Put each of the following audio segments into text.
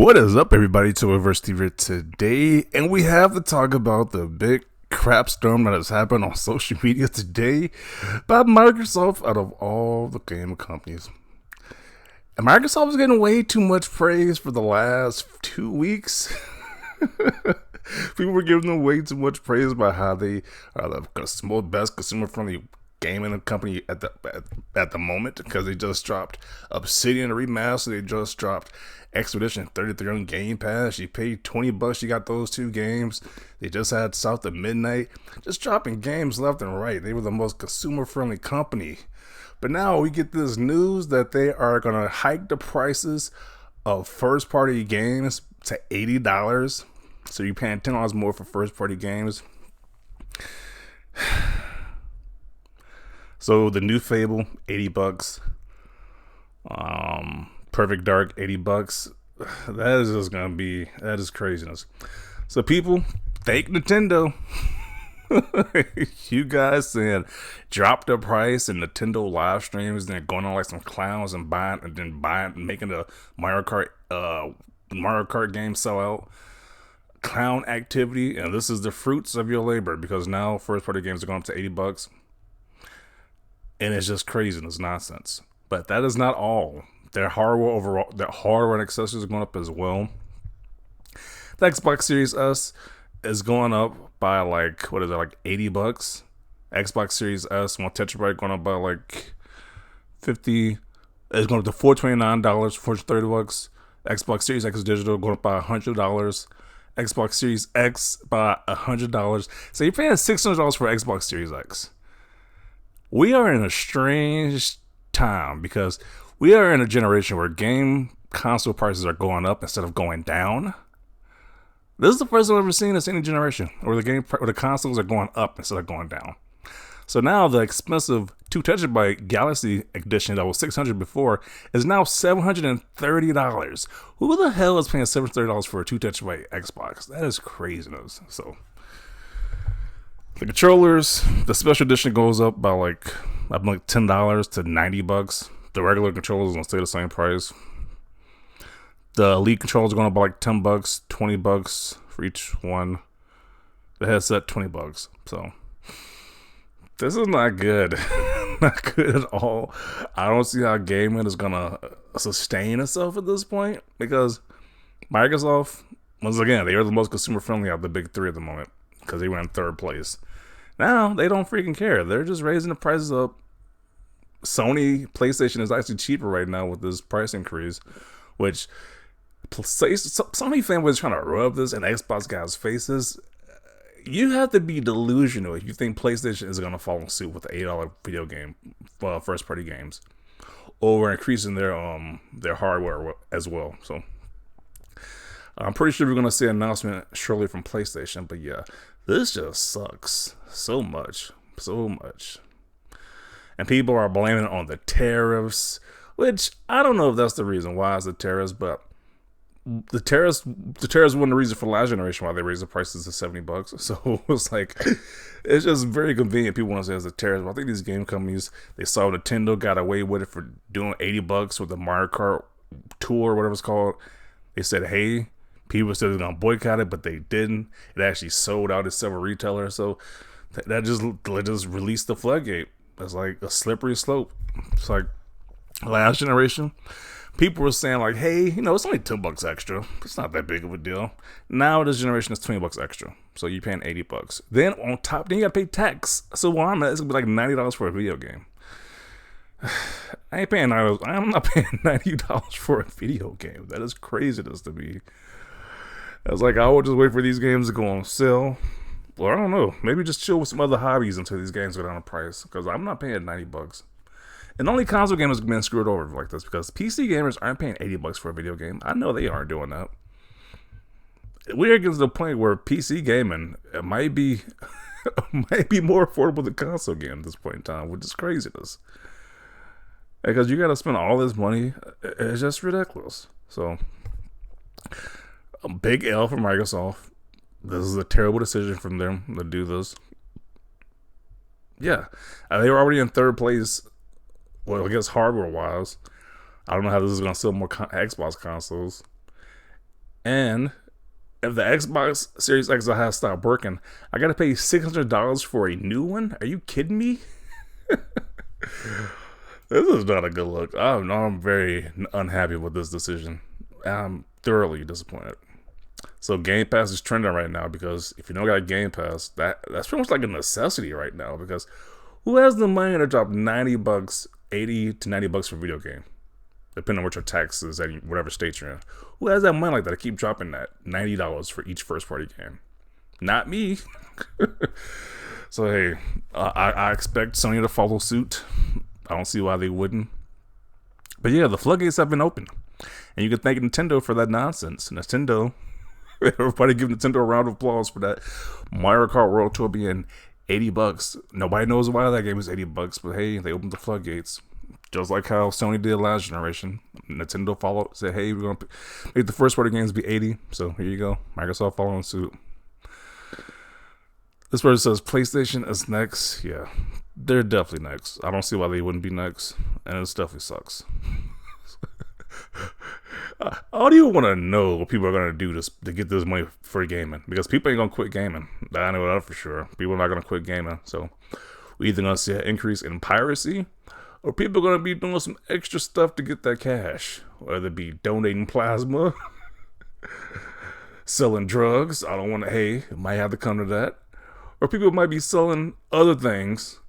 What is up, everybody? To Reverse TV today, and we have to talk about the big crap storm that has happened on social media today by Microsoft out of all the game companies. And Microsoft is getting way too much praise for the last 2 weeks. People were giving them way too much praise about how they are the best consumer-friendly gaming company at the moment, because they just dropped Obsidian Remastered. They just dropped Expedition 33 on Game Pass. You paid $20, you got those two games. They just had South of Midnight, just dropping games left and right. They were the most consumer-friendly company. But now we get this news that they are going to hike the prices of first-party games to $80. So you're paying $10 more for first-party games. So the new Fable, $80. Perfect Dark, $80. That is craziness. So people, thank Nintendo. You guys saying drop the price, and Nintendo live streams, then going on like some clowns and making the Mario Kart game sell out. Clown activity, and this is the fruits of your labor, because now first party games are going up to $80. And it's just crazy and it's nonsense. But that is not all. Their hardware and accessories are going up as well. The Xbox Series S is going up by like $80. Xbox Series S, one terabyte, going up by like $50. It's going up to $429, $430. Xbox Series X digital going up by $100. Xbox Series X by $100. So you're paying $600 for Xbox Series X. We are in a strange time, because we are in a generation where game console prices are going up instead of going down. This is the first time I've ever seen this in any generation where the consoles are going up instead of going down. So now the expensive 2 terabyte Galaxy Edition that was $600 before is now $730. Who the hell is paying $730 for a 2 terabyte Xbox? That is craziness. So the controllers, the special edition goes up by like $10 to $90. The regular controllers is gonna stay the same price. The Elite controllers are going up by like $10, $20 for each one. The headset, $20. So this is not good. Not good at all. I don't see how gaming is gonna sustain itself at this point, because Microsoft, once again, they are the most consumer friendly out of the big three at the moment, because they were in third place. Now they don't freaking care. They're just raising the prices up. Sony PlayStation is actually cheaper right now with this price increase, which Sony fanboys trying to rub this in Xbox guys' faces. You have to be delusional if you think PlayStation is going to follow suit with the $8 video game first party games, over increasing their hardware as well. So I'm pretty sure we're going to see an announcement shortly from PlayStation. But yeah, this just sucks so much. And people are blaming it on the tariffs, which I don't know if that's the reason why it's the tariffs, but the tariffs weren't the reason for last generation why they raised the prices to $70. So it's like, it's just very convenient. People want to say it's the tariffs, but I think these game companies, they saw Nintendo got away with it for doing $80 with the Mario Kart Tour, whatever it's called. They said, hey, people said they're going to boycott it, but they didn't. It actually sold out at several retailers. So that just released the floodgate. It's like a slippery slope. It's like last generation, people were saying like, hey, it's only $10 extra. It's not that big of a deal. Now this generation is $20 extra. So you're paying $80. Then on top, then you gotta pay tax. So while I'm at, it's gonna be like $90 for a video game. I ain't paying $90. I'm not paying $90 for a video game. That is craziness to me. It's like, I will just wait for these games to go on sale. Well, I don't know. Maybe just chill with some other hobbies until these games go down in price, because I'm not paying $90. And only console gamers have been screwed over like this, because PC gamers aren't paying $80 for a video game. I know they aren't doing that. We're getting to the point where PC gaming might be more affordable than console gaming at this point in time, which is craziness. Because you got to spend all this money. It's just ridiculous. So, a big L for Microsoft. This is a terrible decision from them to do this. Yeah, they were already in third place. Well, I guess hardware wise, I don't know how this is going to sell more Xbox consoles. And if the Xbox Series X has stopped working, I gotta pay $600 for a new one. Are you kidding me? This is not a good look. I'm very unhappy with this decision. I'm thoroughly disappointed. So Game Pass is trending right now because if you don't got Game Pass, that's pretty much like a necessity right now because who has the money to drop $90, 80 to $90 for a video game? Depending on what your tax is at whatever state you're in. Who has that money like that to keep dropping that $90 for each first party game? Not me. So hey, I expect Sony to follow suit. I don't see why they wouldn't. But yeah, the floodgates have been opened. And you can thank Nintendo for that nonsense. Nintendo, everybody give Nintendo a round of applause for that Mario Kart World Tour being $80. Nobody knows why that game is $80, but hey, they opened the floodgates. Just like how Sony did last generation. Nintendo followed, said, hey, we're going to make the first party games be 80. So here you go. Microsoft following suit. This person says PlayStation is next. Yeah, they're definitely next. I don't see why they wouldn't be next. And it definitely sucks. I don't even want to know what people are going to do to get this money for gaming. Because people ain't going to quit gaming. I know that for sure. People are not going to quit gaming. So we're either going to see an increase in piracy, or people are going to be doing some extra stuff to get that cash. Whether it be donating plasma, selling drugs. I don't want to, hey, it might have to come to that. Or people might be selling other things.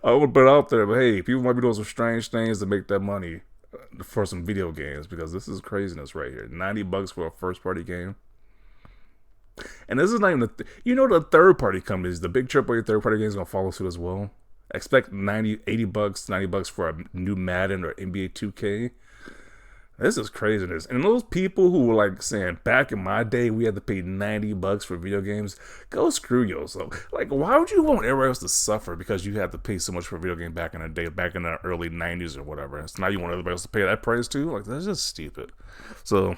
I would put it out there, but hey, people might be doing some strange things to make that money for some video games because this is craziness right here. $90 for a first party game. And this is not even the third party companies, the big AAA third party games are going to follow suit as well. Expect $80, $90 for a new Madden or NBA 2K. This is craziness. And those people who were like saying, back in my day, we had to pay $90 for video games, go screw yourself. Like, why would you want everybody else to suffer because you had to pay so much for a video game back in the day, back in the early 90s or whatever? So now you want everybody else to pay that price too? Like, that's just stupid. So,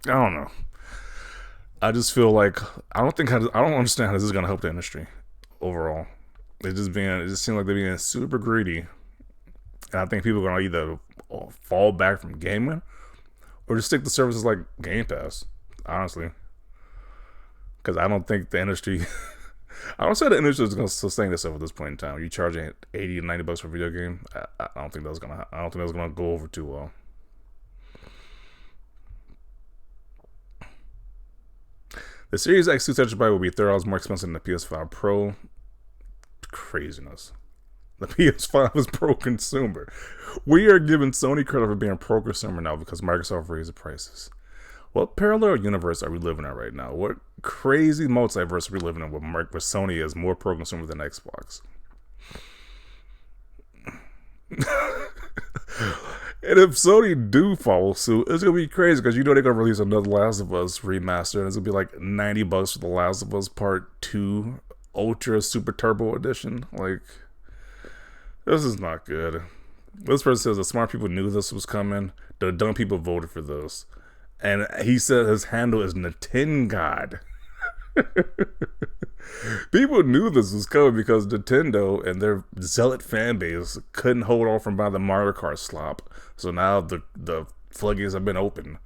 I don't know. I just feel like, I don't understand how this is going to help the industry overall. It just seems like they're being super greedy. And I think people are going to either fall back from gaming or just stick to services like Game Pass, honestly. Because I don't think the industry, I don't say the industry is going to sustain itself at this point in time. You charging $80 to $90 for a video game, I don't think that's going to go over too well. The Series X 2TB will be $30 more expensive than the PS5 Pro. Craziness. The PS5 is pro-consumer. We are giving Sony credit for being pro-consumer now because Microsoft raised the prices. What parallel universe are we living in right now? What crazy multiverse are we living in where Sony is more pro-consumer than Xbox? And if Sony do follow suit, it's going to be crazy because they're going to release another Last of Us remaster and it's going to be like $90 for The Last of Us Part 2 Ultra Super Turbo Edition. Like, this is not good. This person says the smart people knew this was coming. The dumb people voted for this. And he said his handle is Nintengod. People knew this was coming because Nintendo and their zealot fan base couldn't hold on from buying the Mario Kart slop. So now the floodgates have been open.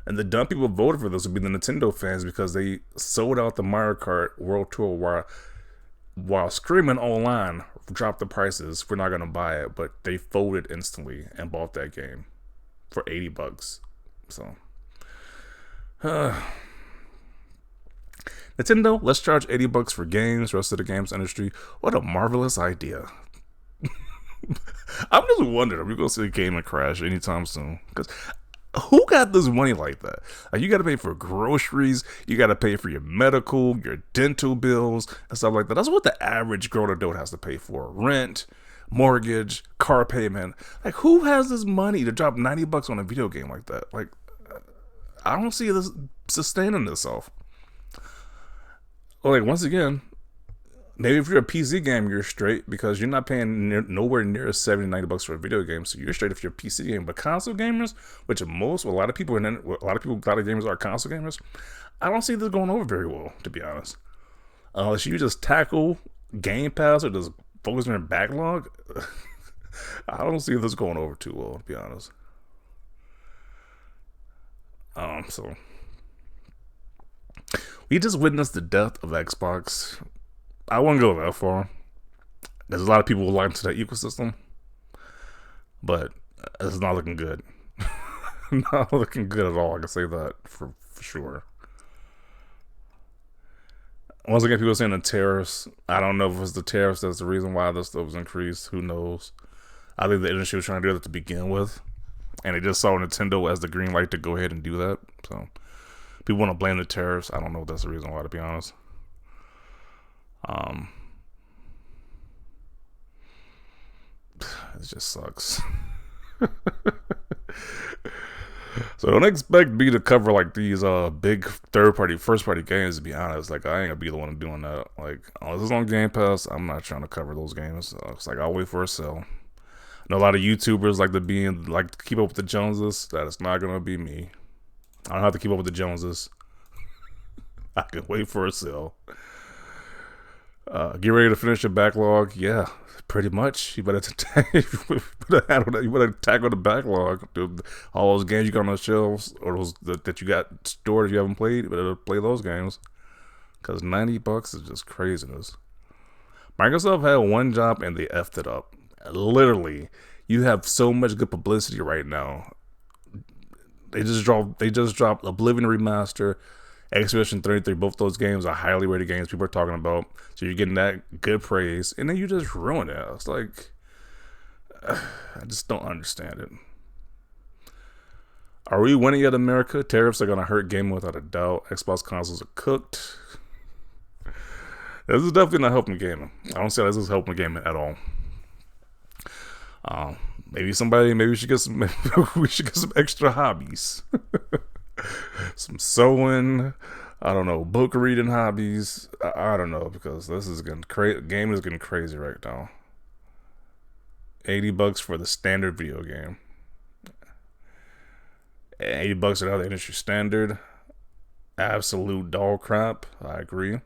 And the dumb people voted for this would be the Nintendo fans because they sold out the Mario Kart World Tour while screaming online, drop the prices, we're not going to buy it. But they folded instantly and bought that game for $80. So, Nintendo, let's charge $80 for games, rest of the games industry. What a marvelous idea. I'm just wondering, are we going to see a gaming crash anytime soon? Because who got this money like that? Like, you got to pay for groceries, you got to pay for your medical, your dental bills, and stuff like that. That's what the average grown adult has to pay for. Rent, mortgage, car payment. Like, who has this money to drop $90 on a video game like that? Like, I don't see this sustaining itself. Like, once again, maybe if you're a PC game, you're straight because you're not paying nowhere near $70, $90 for a video game, so you're straight if you're a PC game. But console gamers, which a lot of gamers are console gamers, I don't see this going over very well, to be honest. Unless you just tackle Game Pass or just focus on your backlog, I don't see this going over too well, to be honest. So we just witnessed the death of Xbox. I wouldn't go that far. There's a lot of people who like into that ecosystem, but it's not looking good. Not looking good at all. I can say that for sure. Once again, people are saying the tariffs. I don't know if it's the tariffs that's the reason why this stuff was increased. Who knows? I think the industry was trying to do that to begin with, and they just saw Nintendo as the green light to go ahead and do that. So people want to blame the tariffs. I don't know if that's the reason why, to be honest. It just sucks. So don't expect me to cover like these big first party games, to be honest. Like, I ain't gonna be the one doing that. Like, unless it's on Game Pass, I'm not trying to cover those games. It's like, I'll wait for a sale. I know a lot of YouTubers like to keep up with the Joneses. That is not gonna be me. I don't have to keep up with the Joneses. I can wait for a sale. Get ready to finish your backlog. Yeah, pretty much. You better tackle the backlog. Dude, all those games you got on the shelves, or those that you got stored if you haven't played, you better play those games. Because $90 is just craziness. Microsoft had one job and they effed it up. Literally, you have so much good publicity right now. They just dropped Oblivion Remaster, Expedition 33. Both those games are highly rated games people are talking about. So you're getting that good praise, and then you just ruin it. It's like, I just don't understand it. Are we winning yet, America? Tariffs are going to hurt gaming without a doubt. Xbox consoles are cooked. This is definitely not helping gaming. I don't say this is helping gaming at all. Maybe we should get some extra hobbies. Some sewing, I don't know, book reading hobbies. I don't know, because this is getting crazy. Game is getting crazy right now. $80 for the standard video game. $80 another industry standard. Absolute dog crap. I agree.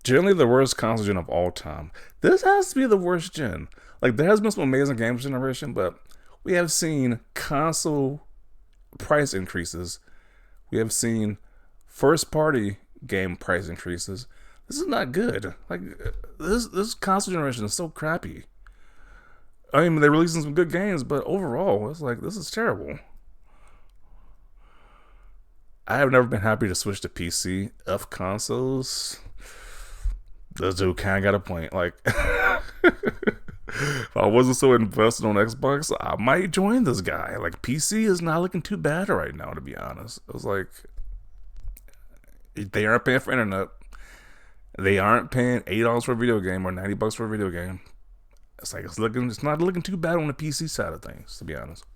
Generally the worst console gen of all time. This has to be the worst gen. Like, there has been some amazing games generation, but we have seen console price increases. We have seen first party game price increases. This is not good. Like, this console generation is so crappy. I mean, they're releasing some good games, but overall, it's like, this is terrible. I have never been happy to switch to PC. F consoles. This dude kind of got a point. Like, if I wasn't so invested on Xbox, I might join this guy. Like, PC is not looking too bad right now, to be honest. It was like, they aren't paying for internet. They aren't paying $8 for a video game or $90 for a video game. It's like, it's not looking too bad on the PC side of things, to be honest.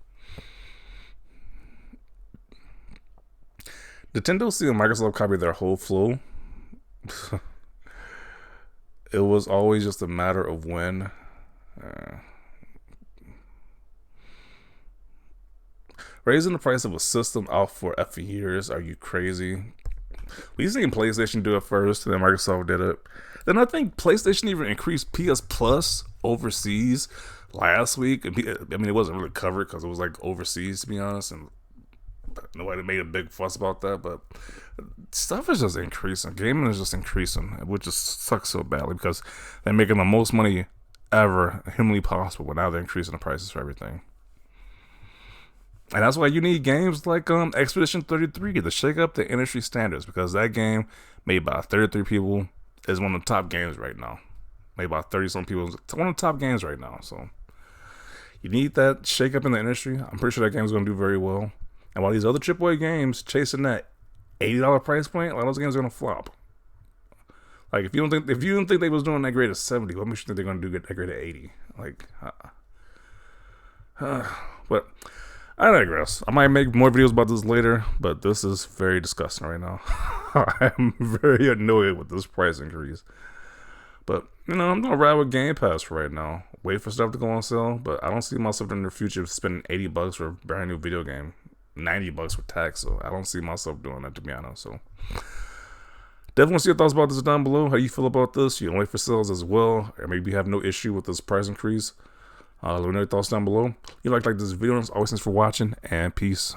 Nintendo seeing Microsoft copy their whole flow. It was always just a matter of when. Raising the price of a system out for effing years. Are you crazy? We've seen PlayStation do it first, and then Microsoft did it. Then I think PlayStation even increased PS Plus overseas last week. I mean, it wasn't really covered because it was like overseas, to be honest, and nobody made a big fuss about that. But stuff is just increasing. Gaming is just increasing, which just sucks so badly because they're making the most money ever humanly possible, but now they're increasing the prices for everything. And that's why you need games like Expedition 33 to shake up the industry standards, because that game made by 33 people is one of the top games right now. Made by 30-some people. It's one of the top games right now. So you need that shake up in the industry. I'm pretty sure that game's going to do very well. And while these other AAA games chasing that $80 price point, like, those games are going to flop. Like, if you didn't think they was doing that great at 70, what makes you think they're going to do that great at 80? Like, but I digress. I might make more videos about this later, but this is very disgusting right now. I'm very annoyed with this price increase. But, I'm going to ride with Game Pass for right now. Wait for stuff to go on sale, but I don't see myself in the future spending $80 for a brand new video game. $90 with tax, so I don't see myself doing that, to be honest. So definitely want to see your thoughts about this down below. How you feel about this? You can wait for sales as well, or maybe you have no issue with this price increase. Let me know your thoughts down below. If you like this video, always thanks for watching, and peace.